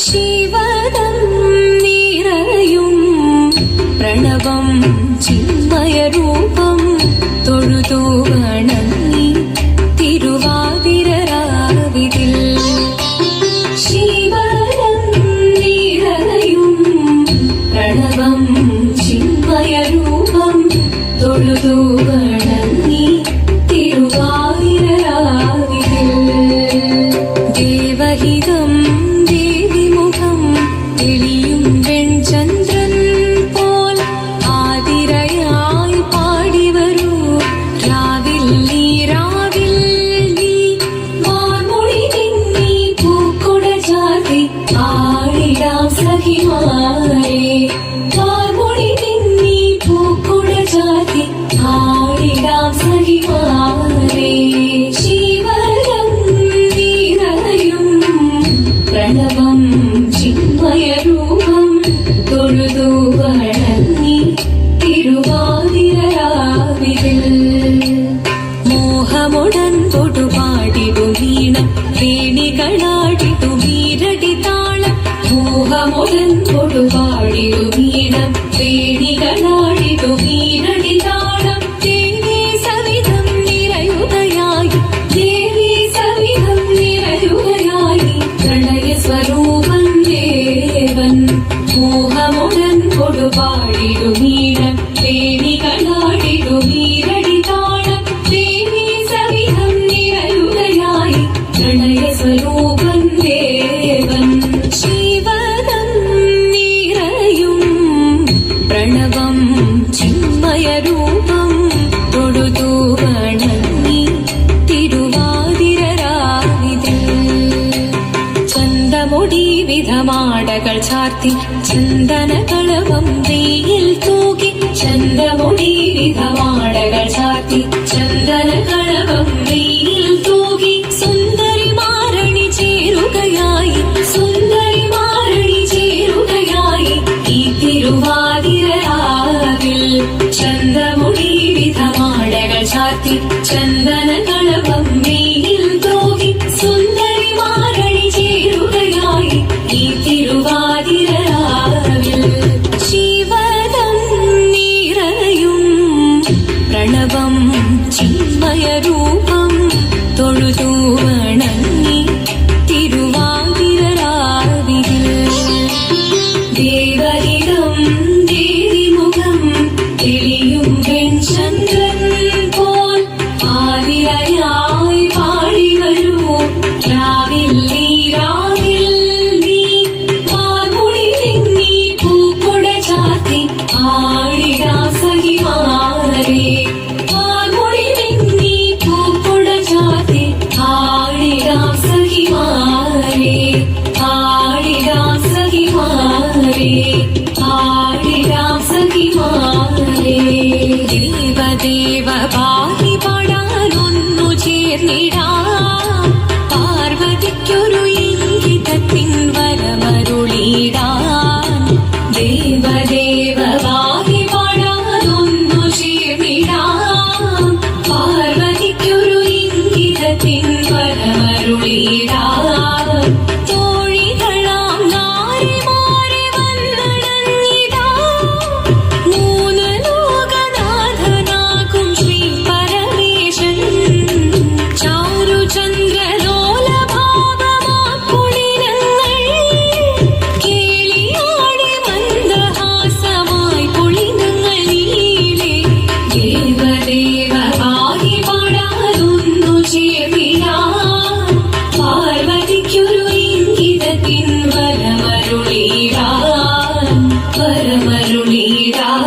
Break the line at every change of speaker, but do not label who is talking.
ശിവദം നിറയും പ്രണവം ചിന്മയരൂപം തൊഴുതു വണങ്ങി തിരുവാതിരരാവിതിൽ. ശിവദം നിറയും പ്രണവം ചിന്മയരൂപം തൊഴുതു വണങ്ങി തിരുവാതിരരാവിതിൽ. ദേവഹിതം ദേവിമുഖം തെളിയും വെൺചന്ദ്രൻ പോൽ ആതിരയായി പാടിവരൂ രാവിൽ നീ വാർമൊഴി നിന്നീ പൂക്കുട ചാർത്തി ആടിടാം സഖിമാരെ. വാർമൊഴി നിന്നീ പൂക്കുട ചാർത്തി ആടിടാം സഖിമാരെ. ശിവദം നിറയും പ്രണവം ചിന്മയരൂപം തൊഴുതു വണങ്ങി തിരുവാതിരരാവിതിൽ. മോഹമുടൻ പൊടുപാടിടും വീണം വേണികളാടിടും വീരടി താളം. മോഹമുടൻ പൊടുപാടിടും വീണം വേണികളാടിടും വീരടി താളം. ദേവി സവിധം നിറയുകയായി ദേവി സവിധം നിറയുകയായി പ്രണയ സ്വരൂപം ദേവൻ. മോഹമുടൻ കൊടുപാടിടും വീണം വേണികളാടിടും വീരടി താളം. ദേവി സവിധം നിറയുകയായി പ്രണയ സ്വരൂപം ദേവൻ. ശിവദം നിറയും പ്രണവം ചിന്മയരൂപം തൊഴുതു വണങ്ങി തിരുവാതിരരാവിതിൽ. ചന്തമുടി വിധമാടകൾ ചാർത്തി ചന്ദനകളവം വെയിൽ തൂകി. ചന്തമുടി വിധമാടകൾ ചാർത്തി ചന്ദനകളവം വെയിൽ തൂകി. സുന്ദരി മാരണി ചേരുകയായി സുന്ദരി മാരണി ചേരുകയായി ഈ തിരുവാതിരരാവിൽ. ചന്തമുടി വിധമാടകൾ ചാർത്തി ചന്ദനകളവം വെയിൽ തൂകി. സുന്ദരി മാരണി ചേരുകയായി ഈ തിരുവാതിരരാവിൽ. ശിവദം നിറയും പ്രണവം ചിന്മയരൂപം തൊഴുതു വണങ്ങി തിരുവാതിരരാവിതിൽ. ദേവഹിതം ദേവിമുഖം തെളിയും വെൺചന്ദ്രൻ പോൽ ആതിരയായി പാടിവരൂ രാവിൽ നീ വാർമൊഴി നിന്നീ പൂക്കുട ചാർത്തി ആടിടാം സഖിമാരെ. വാർമൊഴി നിന്നീ പൂക്കുട ചാർത്തി ആടിടാം സഖിമാരെ. ആടിടാം സഖിമാരെ. ആടിടാം സഖിമാരെ. ദേവദേവ പാടി പാടാനൊന്നു ചേർന്നിടാം. പാർവതിക്കൊരു ഇംഗിതത്തിൻ വരമരുളിടാൻ. ദേവദേവ പാടി പാടാനൊന്നു ചേർന്നിടാം. പാർവതിക്കൊരു ഇംഗിതത്തിൻ വരമരുളിടാൻ. തോഴികളാം നാരിമാരെ വന്നടങ്ങിടാം. മൂന്ന് ലോകനാഥനാകും ശ്രീ പരമേശൻ. ചാരുചന്ദ്രലോലഭാവമാക്കുളിരങ്ങൾ കേളിയാടി മന്ദഹാസമായി പുളിനങ്ങൾ നീളെ. ദേവദേവ പാടി പാടാനൊന്നു ചേർന്നിടാം. പാർവതിക്കൊരു ഇംഗിതത്തിൻ വരമരുളിടാൻ. വരമരുളിടാൻ.